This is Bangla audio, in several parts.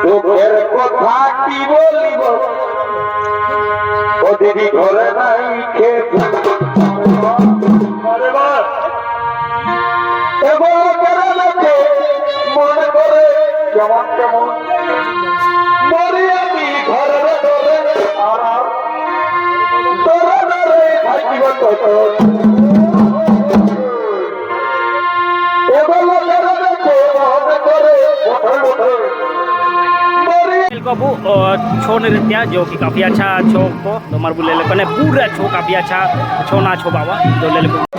দুঃখের কথা কি বলিব ওদের ঘরে নাই মনে করে কেমন কেমন মরি আমি ঘরের ধরে আর তোরা ধরে থাকিব কত को छो नृत्य जो कि काफ़ी अच्छा छो को तो मार बोले कने पूरा छो काफ़ी अच्छा छो ना छो बाबा जो ले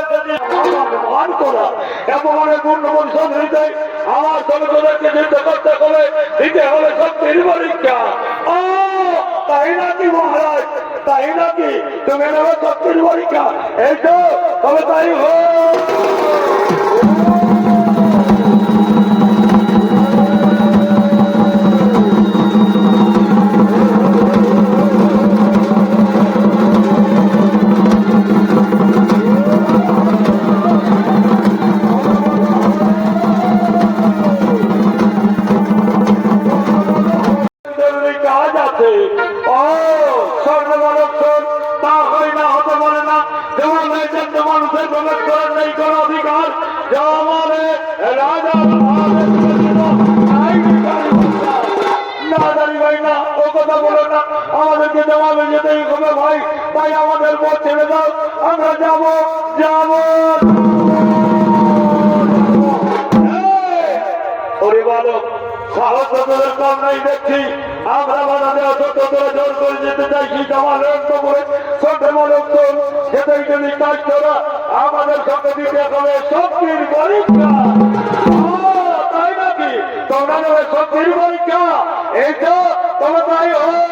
এসেছি মান করা এমন পূর্ণ পরিশ্রম হইতে আমার সঙ্গে তোদেরকে যুদ্ধ করতে হবে দিতে হবে শক্তির পরীক্ষা। ও তাই নাকি মহারাজ, তাই নাকি তুমি নেবে শক্তির পরীক্ষা? এই তো তবে তাই হোক। কাজ আছে ও সর্বমানব তা হয় না, হতে পারে না। যেমন হয়েছেন মানুষের প্রবেশ করার নেই কোন অধিকার, যেমন রাজা না জানি ভাই না, ও কথা বলো না, আমাদেরকে জবাবে যেতেই হবে ভাই। তাই আমাদের পথ ছেড়ে দাও, আমরা যাবো যাবো। পরিবারক সাহস তোদের কম নাই দেখছি, আমরা বাধা দেওয়া সত্য তোরা জোর করে যেতে চাইছি। আমার লক্ষ্য করে সন্ধ্যে মলক তোর যেতেই যদি কাজ তোরা আমাদের সঙ্গে দিতে হবে শক্তির পরীক্ষা। তাই নাকি তোমরা নেবে শক্তির পরীক্ষা? এই তো তবে তাই হয়।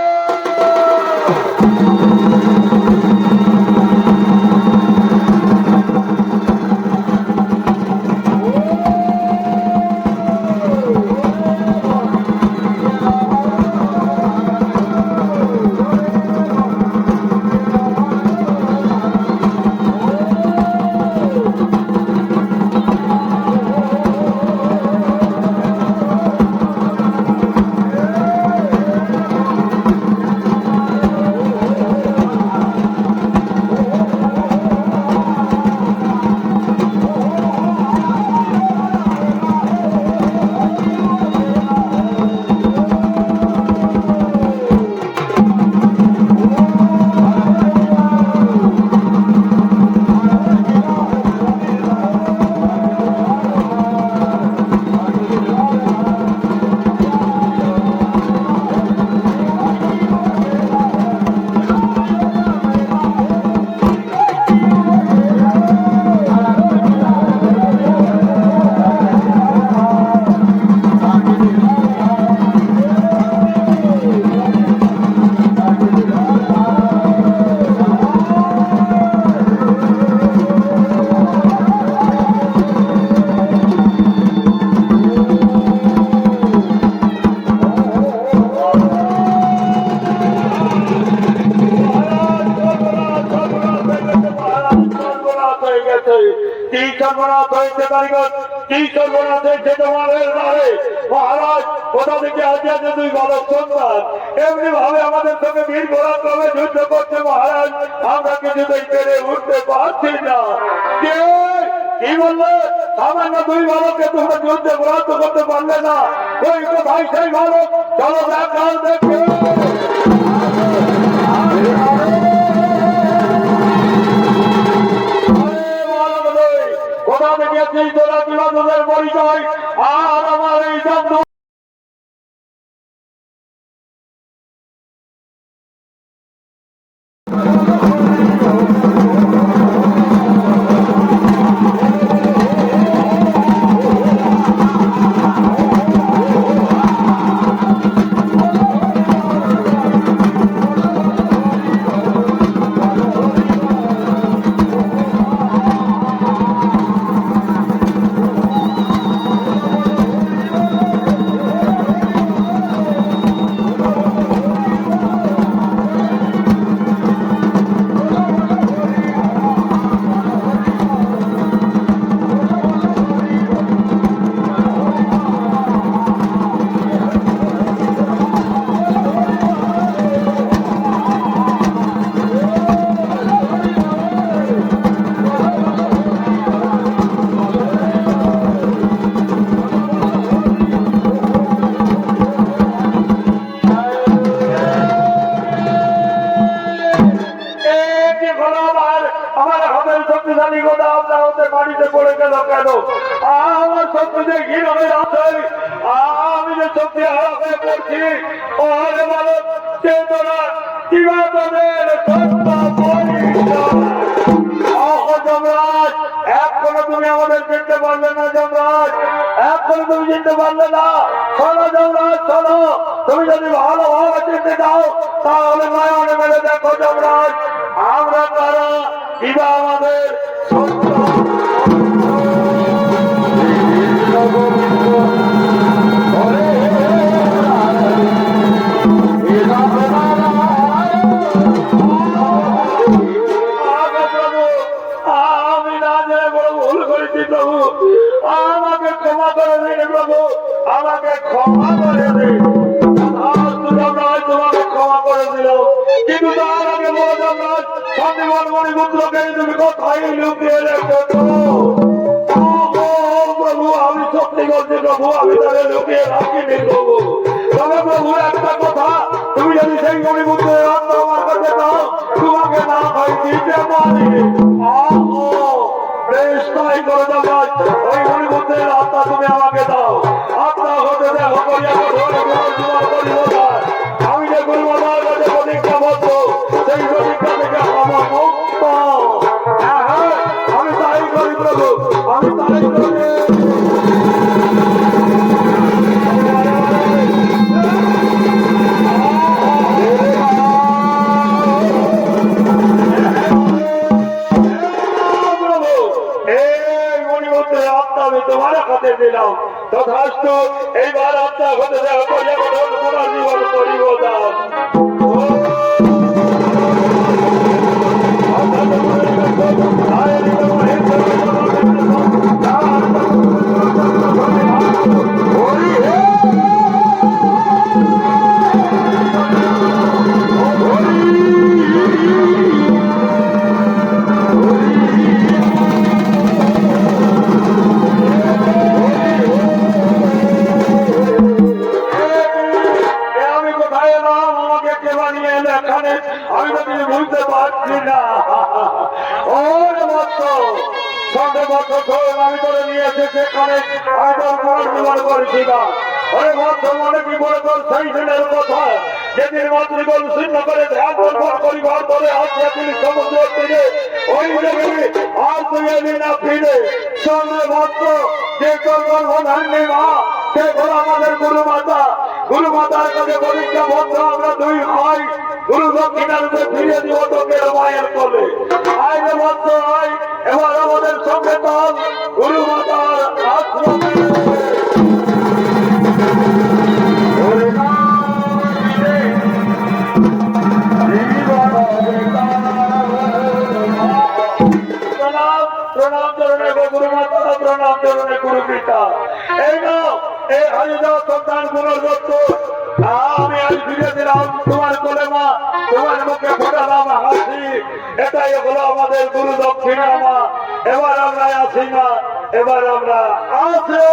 মহারাজ কোথা থেকে আসছে দুই বালক সন্তান এমনি ভাবে আমাদের সঙ্গে বীর পরাক্রমে যুদ্ধ করছে মহারাজ, আমরা কিছুতেই পেরে উঠতে পারছি না। কি বললে সামান্য দুই বালককে তোমরা যুদ্ধে পরাস্ত করতে পারলে না? ওই তো ভাই সেই বালক, চলো দেখাও দেখো। কোথা থেকে তোরা কিবা তোদের পরিচয় আর আমার এই জন্য শক্তিশালী কথা আপনার হতে মাটিতে পড়ে গেল কেন? আমার শক্তি যে ঘির হয়ে আছে, আমি যে শক্তি হারা হয়ে পড়ছি। ওরে বলো চেতনা কিবা তোদের যমরাজ তুমি আমাদের চিনতে পারলে না যমরাজ, এখন তুমি চিনতে পারলে না। শোনো যমরাজ শোনো, তুমি যদি ভালোভাবে চিনতে চাও তাহলে নয়নে মেলে দেখো যমরাজ, আমরা তারা কিবা আমাদের সত্য আমি না জেনে বড় ভুল করেছি প্রভু, আমাকে ক্ষমা করে দিন প্রভু, আমাকে ক্ষমা করে দিন। তোমাকে ক্ষমা করে দিল, কিন্তু তার আগে বড় যমরাজ সন্দীপন মণিপুত্রকে তুমি কোথায় লুকিয়ে রেখেছো? প্রভু আমি সত্যি বলছি প্রভু, আমি তাদের লুকিয়ে রাখিনি প্রভু। তবে প্রভু একটা কথা, তুমি যদি সেই মণিপুত্রের আত্মা আমার কাছে দাও, তোমাকে না হয় দিতে পারি। বেশ তাই করে যমরাজ, ওই মণিপুত্রের আত্মা তুমি আমাকে দাও। আত্মা হতে দেখো করিয়া তোমার পরিবর্তন, আমি যে গুরুমাতার কাছে প্রতিজ্ঞা বদ্ধ, সেই প্রতিজ্ঞা থেকে আমার মুক্ত। হ্যাঁ হ্যাঁ, আমি তাই করি প্রভু, আমি তাই করি। আমি তোমার হাতে দিলাম, তথাস্তু এইবার আত্মা হতে দেওয়া করিয়া তোমার জীবন পরিবর্তন। আমি তো কিছু বুঝতে পারছি না। ওরে মত সঙ্গে মত আমি তোরে নিয়ে এসে সেখানে আমি তোর পুনর্জীবন করেছি না। ওরে মত মনে কি বলে তোর সেই দিনের কথা, যেদিন মাতৃগণ শূন্য করে ধ্যান দর্পণ করিবার পরে আসিয়া তিনি সমুদ্র তীরে ওই জায়গায় আর তুই এলি না ফিরে। সঙ্গে মত যে তোর গর্ভধারণী মা, সে হল আমাদের গুরু মাতা। গুরু মাতার কাছে পরীক্ষা বন্ধ আমরা দুই ভাই, গুরু দক্ষিণার ফিরিয়ে দিব তোকে মায়ের কোলে। আয় রে বদ্ধ আয়, এবার আমাদের সঙ্গে চল গুরু মাতার আশ্রমে। প্রণাম চরণে গুরু মাতা, প্রণাম চরণে গুরু পিতা। এই নাও এই হারিদা সন্তান পুনর্দত্ত, আমি আজ ফিরে দিলাম তোমার কোলে মা, তোমার মুখে ফোটালাম হাসি। এটাই হলো আমাদের গুরু দক্ষিণা মা। এবার আমরা আসি না, এবার আমরা আসি।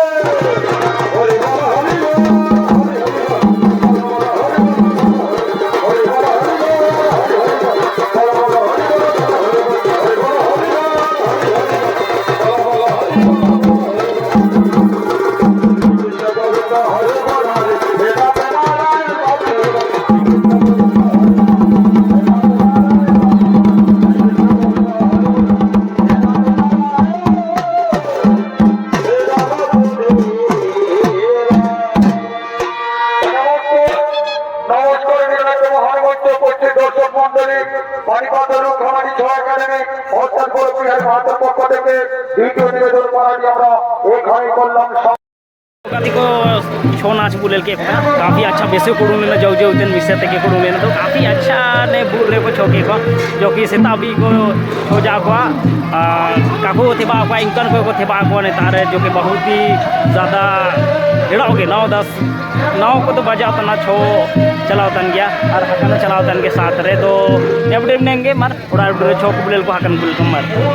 छो नाच बुलेल के काफ़ी अच्छा बेसे करूँ लेना जो जो उतन मिसे तक करूँ लेना तो काफ़ी अच्छा ने बुल रहे को छोके को जो कि से तभी को छो जा को काको थे बाको इंकन को थे बाको ने तारे जो कि बहुत ही ज़्यादा डेढ़ हो गए 9-10 को तो बजा तना छो चलाओ तन गया और हकन चलाओ तन के साथ रहे तो एवडेम नेंगे मर थोड़ा छो बुलेल को हकन बुल को मर